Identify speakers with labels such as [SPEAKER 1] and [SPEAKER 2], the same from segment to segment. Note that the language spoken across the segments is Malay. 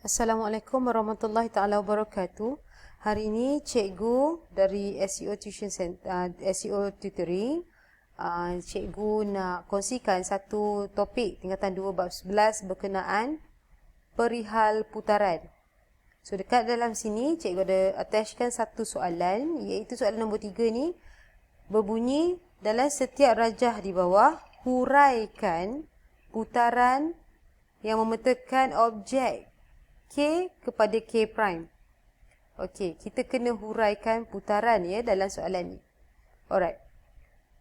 [SPEAKER 1] Assalamualaikum warahmatullahi taala wabarakatuh. Hari ini cikgu dari SEO Tuition Center, SEO Tutoring, cikgu nak kongsikan satu topik tingkatan 2 bab 11 berkenaan perihal putaran. So dekat dalam sini cikgu ada attachkan satu soalan, iaitu soalan nombor 3 ni berbunyi, dalam setiap rajah di bawah huraikan putaran yang memetakan objek K kepada K prime. Okey, kita kena huraikan putaran ya dalam soalan ni. Alright.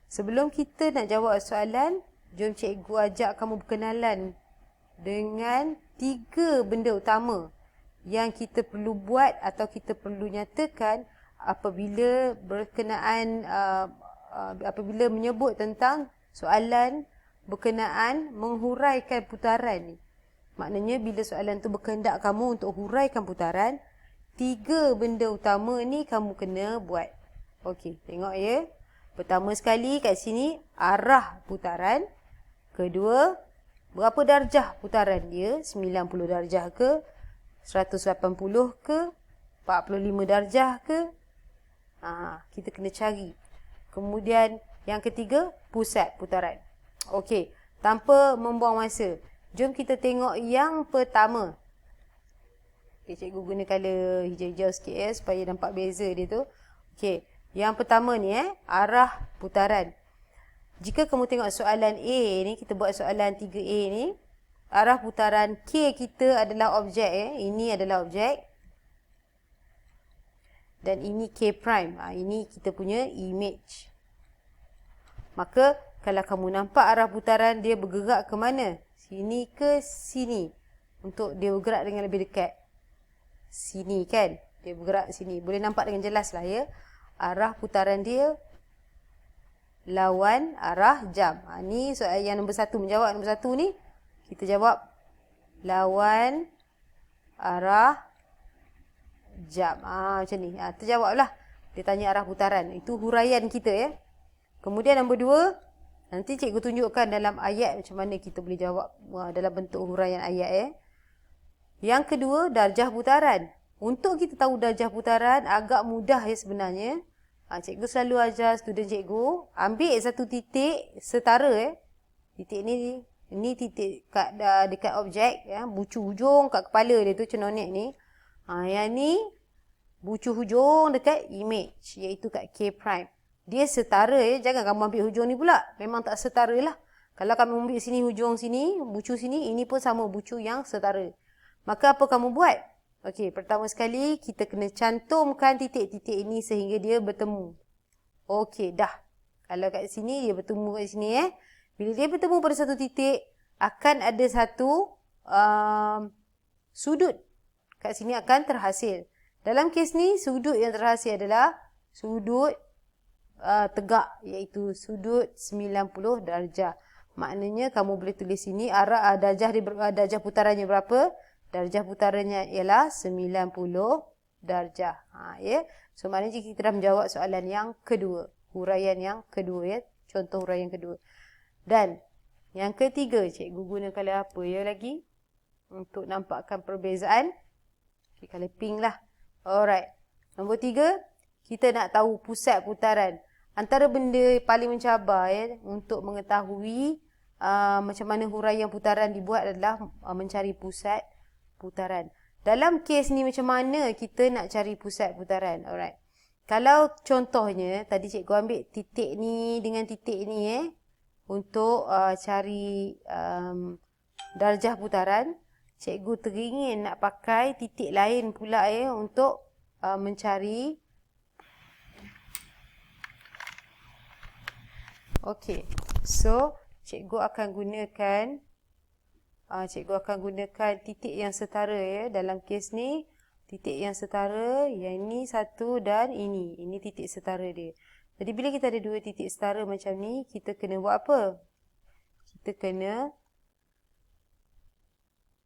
[SPEAKER 1] Sebelum kita nak jawab soalan, jom cikgu ajak kamu berkenalan dengan 3 benda utama yang kita perlu buat atau kita perlu nyatakan apabila berkenaan apabila menyebut tentang soalan berkenaan menghuraikan putaran ni. Maknanya bila soalan tu berkehendak kamu untuk huraikan putaran, 3 benda utama ni kamu kena buat. Okey, tengok ya. Pertama sekali kat sini arah putaran. Kedua, berapa darjah putaran dia? 90 darjah ke? 180 ke? 45 darjah ke? Kita kena cari. Kemudian yang ketiga, pusat putaran. Okey, tanpa membuang masa, jom kita tengok yang pertama. Okay, cikgu guna colour hijau-hijau sikit ya, supaya nampak beza dia tu. Okey, yang pertama ni arah putaran. Jika kamu tengok soalan A ni, kita buat soalan 3A ni. Arah putaran K kita adalah objek Ini adalah objek. Dan ini K prime. Ini kita punya image. Maka kalau kamu nampak arah putaran dia bergerak ke mana? Sini ke sini? Untuk dia bergerak dengan lebih dekat. Sini kan? Dia bergerak sini. Boleh nampak dengan jelas lah ya. Arah putaran dia lawan arah jam. Ni soalan yang nombor 1. Menjawab nombor 1 ni, kita jawab lawan arah jam. Macam ni. Terjawablah. Dia tanya arah putaran. Itu huraian kita ya. Kemudian nombor 2, nanti cikgu tunjukkan dalam ayat macam mana kita boleh jawab dalam bentuk huraian ayat Yang kedua, darjah putaran. Untuk kita tahu darjah putaran agak mudah ya sebenarnya. Cikgu selalu ajar student cikgu ambil satu titik setara Titik ni titik kat dekat objek bucu hujung kat kepala dia tu cenonek ni. Yang ni bucu hujung dekat image, iaitu kat K prime. Dia setara jangan kamu ambil hujung ni pula. Memang tak setara lah. Kalau kamu ambil sini hujung sini, bucu sini, ini pun sama bucu yang setara. Maka apa kamu buat? Okey, pertama sekali kita kena cantumkan titik-titik ini sehingga dia bertemu. Okey, dah. Kalau kat sini dia bertemu kat sini Bila dia bertemu pada satu titik, akan ada satu sudut kat sini akan terhasil. Dalam kes ni, sudut yang terhasil adalah sudut tegak, iaitu sudut 90 darjah. Maknanya kamu boleh tulis sini arah darjah putarannya berapa? Darjah putarannya ialah 90 darjah. Ya. So maknanya kita dah menjawab soalan yang kedua, huraian yang kedua contoh huraian kedua. Dan yang ketiga, cikgu guna colour apa lagi untuk nampakkan perbezaan? Okay, colour pink lah. Alright. Nombor 3, kita nak tahu pusat putaran. Antara benda paling mencabar untuk mengetahui macam mana huraian putaran dibuat adalah mencari pusat putaran. Dalam kes ni macam mana kita nak cari pusat putaran? Alright. Kalau contohnya tadi cikgu ambil titik ni dengan titik ni untuk cari darjah putaran, cikgu teringin nak pakai titik lain pula untuk mencari. Okey. So, cikgu akan gunakan titik yang setara dalam kes ni. Titik yang setara, yang ini satu dan ini. Ini titik setara dia. Jadi bila kita ada 2 titik setara macam ni, kita kena buat apa? Kita kena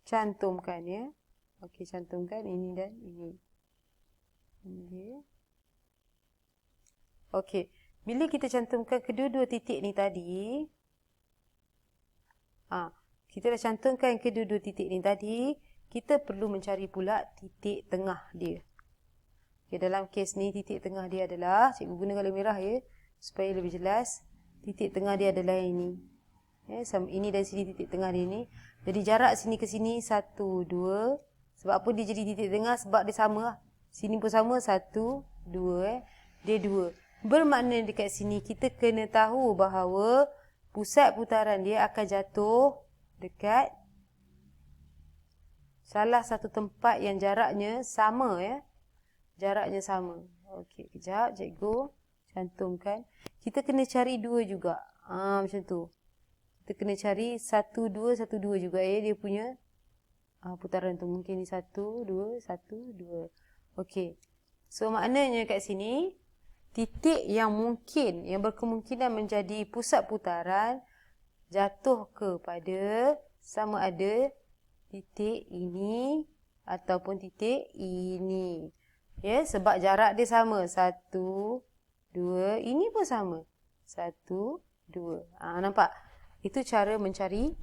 [SPEAKER 1] cantumkan Okey, cantumkan ini dan ini. Okey. Bila kita cantumkan kedua-dua titik ni tadi, kita dah cantumkan kedua-dua titik ni tadi, kita perlu mencari pula titik tengah dia. Okay, dalam kes ni titik tengah dia adalah, cikgu guna garis merah ya, supaya lebih jelas. Titik tengah dia adalah ini. Ini dari sini titik tengah dia ni. Jadi jarak sini ke sini 1, 2. Sebab apa dia jadi titik tengah? Sebab dia sama lah. Sini pun sama 1, 2. Dia 2. Bermakna dekat sini kita kena tahu bahawa pusat putaran dia akan jatuh dekat salah satu tempat yang jaraknya sama ya. Jaraknya sama. Okey, kejap cikgu cantumkan. Kita kena cari 2 juga. Macam tu. Kita kena cari 1, 2, 1, 2 juga ya dia punya putaran tu. Mungkin ni 1, 2, 1, 2. Okey. So maknanya kat sini titik yang mungkin, yang berkemungkinan menjadi pusat putaran jatuh kepada sama ada titik ini ataupun titik ini. Ya, sebab jarak dia sama. 1, 2. Ini pun sama. 1, 2. Nampak? Itu cara mencari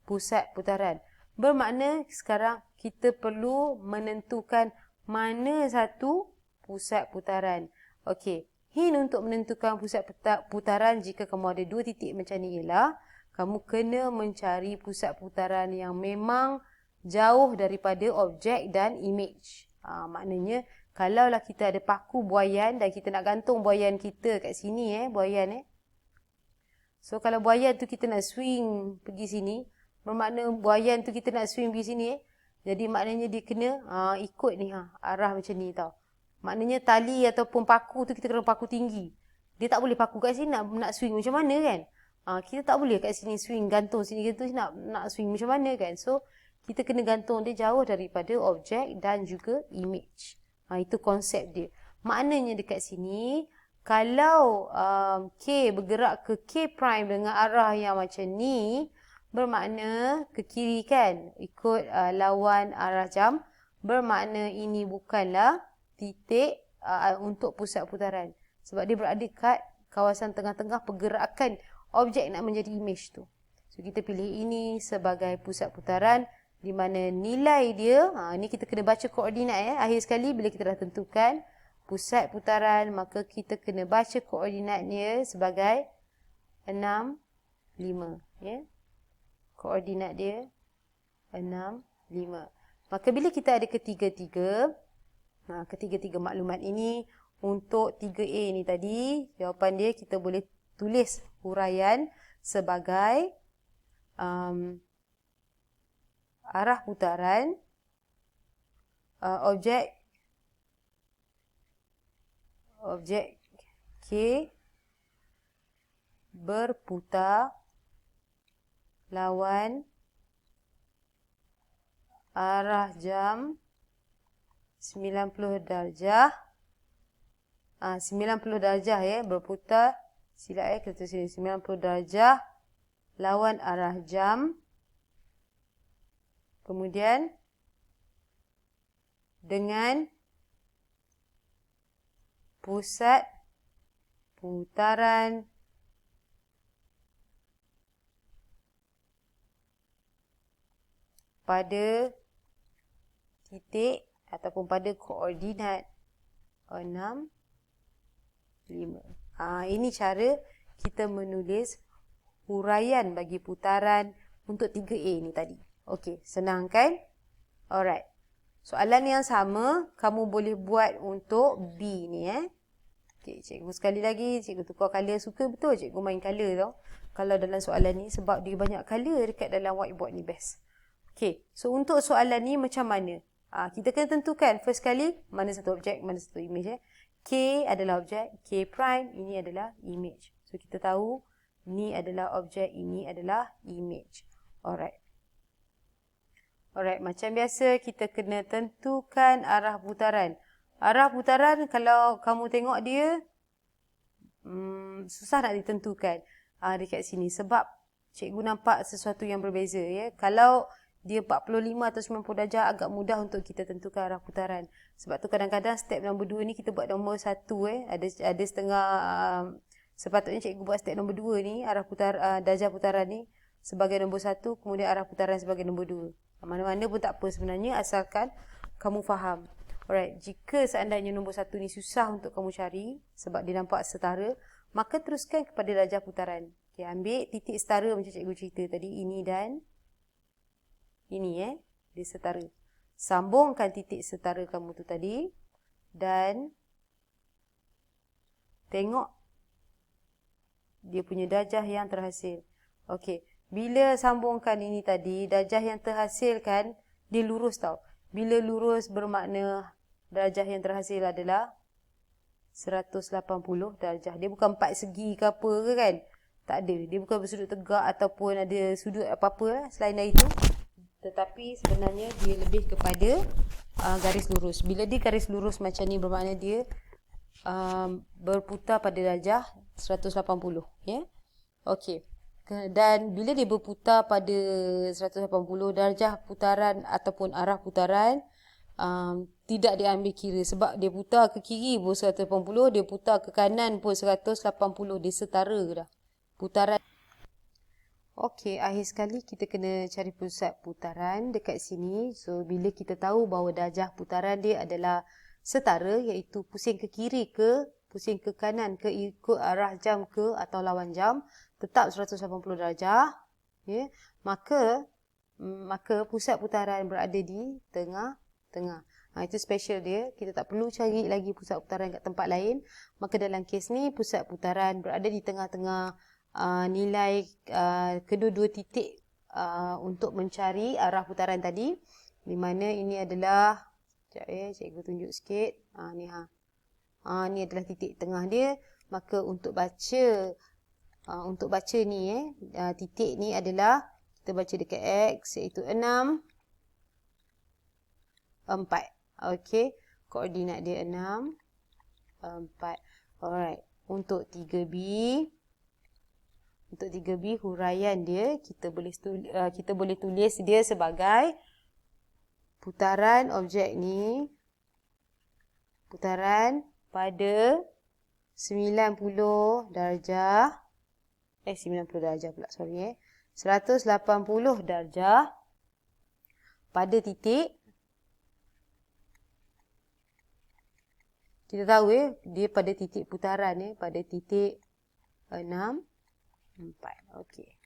[SPEAKER 1] pusat putaran. Bermakna sekarang kita perlu menentukan mana satu pusat putaran. Okey. Hint untuk menentukan pusat putaran jika kamu ada 2 titik macam ni ialah kamu kena mencari pusat putaran yang memang jauh daripada objek dan image. Maknanya kalaulah kita ada paku buaian dan kita nak gantung buaian kita kat sini buaian So kalau buaian tu kita nak swing pergi sini, bermakna buaian tu kita nak swing pergi sini jadi maknanya dia kena ikut ni arah macam ni tau. Maknanya tali ataupun paku tu kita kena paku tinggi. Dia tak boleh paku kat sini nak swing macam mana kan? Kita tak boleh kat sini swing gantung sini gitu nak swing macam mana kan? So kita kena gantung dia jauh daripada objek dan juga image. Itu konsep dia. Maknanya dekat sini kalau K bergerak ke K prime dengan arah yang macam ni, bermakna ke kiri kan, ikut lawan arah jam, bermakna ini bukanlah titik untuk pusat putaran. Sebab dia berada kat kawasan tengah-tengah pergerakan objek nak menjadi image tu. So kita pilih ini sebagai pusat putaran di mana nilai dia, ni kita kena baca koordinat Akhir sekali bila kita dah tentukan pusat putaran, maka kita kena baca koordinatnya sebagai 6, 5. Koordinat dia 6, 5. Maka bila kita ada ketiga-tiga maklumat ini untuk 3A ni tadi, jawapan dia kita boleh tulis huraian sebagai arah putaran objek K berputar lawan arah jam 90 darjah. 90 darjah berputar. Silap kita tulis sini 90 darjah lawan arah jam. Kemudian dengan pusat putaran pada titik ataupun pada koordinat 6, 5. Ini cara kita menulis huraian bagi putaran untuk 3A ni tadi. Okey, senang kan? Alright. Soalan yang sama kamu boleh buat untuk B ni Okey, cikgu sekali lagi, cikgu tukar colour. Suka betul cikgu main colour tau. Kalau dalam soalan ni sebab dia banyak colour dekat dalam whiteboard ni best. Okey, so untuk soalan ni macam mana? Kita kena tentukan first kali mana satu objek, mana satu image K adalah objek, K prime ini adalah image. So kita tahu ini adalah objek, ini adalah image. Alright, macam biasa kita kena tentukan arah putaran. Arah putaran kalau kamu tengok dia susah nak ditentukan dekat sini sebab cikgu nampak sesuatu yang berbeza Kalau dia 45 atau 90 darjah agak mudah untuk kita tentukan arah putaran. Sebab tu kadang-kadang step nombor 2 ni kita buat nombor 1 ada setengah sepatutnya cikgu buat step nombor 2 ni arah darjah putaran ni sebagai nombor 1, kemudian arah putaran sebagai nombor 2. Mana-mana pun tak apa sebenarnya, asalkan kamu faham. Alright, jika seandainya nombor 1 ni susah untuk kamu cari sebab dia nampak setara, maka teruskan kepada darjah putaran. Okay, ambil titik setara macam cikgu cerita tadi, ini dan ini dia setara. Sambungkan titik setara kamu tu tadi dan tengok dia punya darjah yang terhasil. Okey, bila sambungkan ini tadi, darjah yang terhasilkan dia lurus tau. Bila lurus bermakna darjah yang terhasil adalah 180 darjah. Dia bukan 4 segi ke apa ke kan? Tak ada. Dia bukan bersudut tegak ataupun ada sudut apa-apa selain dari itu. Tetapi sebenarnya dia lebih kepada garis lurus. Bila dia garis lurus macam ni bermakna dia berputar pada darjah 180. Ya? Okey. Dan bila dia berputar pada 180, darjah putaran ataupun arah putaran tidak diambil kira. Sebab dia putar ke kiri pun 180, dia putar ke kanan pun 180. Dia setara dah putaran. Okey, akhir sekali kita kena cari pusat putaran dekat sini. So, bila kita tahu bahawa darjah putaran dia adalah setara, iaitu pusing ke kiri ke, pusing ke kanan ke, ikut arah jam ke atau lawan jam, tetap 180 darjah, ya, maka pusat putaran berada di tengah-tengah. Itu special dia. Kita tak perlu cari lagi pusat putaran kat tempat lain. Maka dalam kes ni, pusat putaran berada di tengah-tengah nilai kedua-dua titik untuk mencari arah putaran tadi. Di mana ini adalah, sekejap cikgu tunjuk sikit. Ni adalah titik tengah dia. Maka untuk baca ni titik ni adalah, kita baca dekat X iaitu 6, 4. Okey, koordinat dia 6, 4. Alright, untuk 3B huraian dia kita boleh tulis dia sebagai putaran objek ni, putaran pada 90 darjah 90 darjah pula, 180 darjah pada titik, kita tahu dia pada titik putaran pada titik 6, 4. Okey.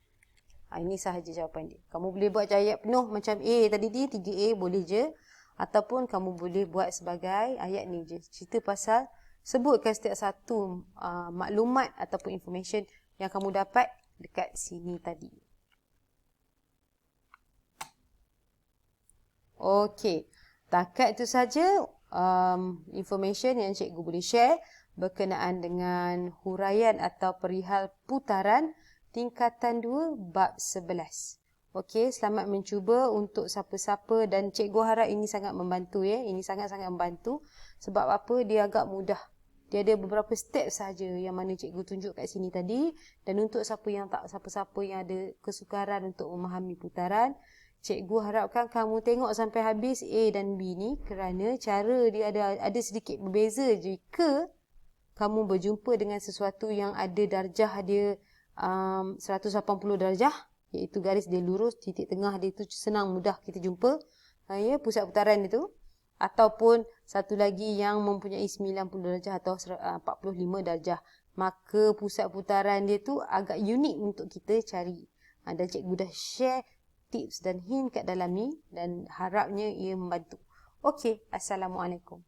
[SPEAKER 1] Ini sahaja jawapan dia. Kamu boleh buat ayat penuh macam A tadi ni, 3A boleh je. Ataupun kamu boleh buat sebagai ayat ni je. Cerita pasal, sebutkan setiap satu maklumat ataupun information yang kamu dapat dekat sini tadi. Okey. Takat itu saja information yang cikgu boleh share berkenaan dengan huraian atau perihal putaran tingkatan 2 bab 11. Okey, selamat mencuba untuk siapa-siapa dan cikgu harap ini sangat membantu Ini sangat-sangat membantu. Sebab apa? Dia agak mudah. Dia ada beberapa step saja yang mana cikgu tunjuk kat sini tadi, dan untuk siapa-siapa yang ada kesukaran untuk memahami putaran, cikgu harapkan kamu tengok sampai habis A dan B ni, kerana cara dia ada sedikit berbeza jika kamu berjumpa dengan sesuatu yang ada darjah dia 180 darjah, iaitu garis dia lurus, titik tengah dia tu senang mudah kita jumpa, pusat putaran dia tu. Ataupun satu lagi yang mempunyai 90 darjah atau 45 darjah, maka pusat putaran dia tu agak unik untuk kita cari. Dan cikgu dah share tips dan hint kat dalam ni dan harapnya ia membantu. Okey, Assalamualaikum.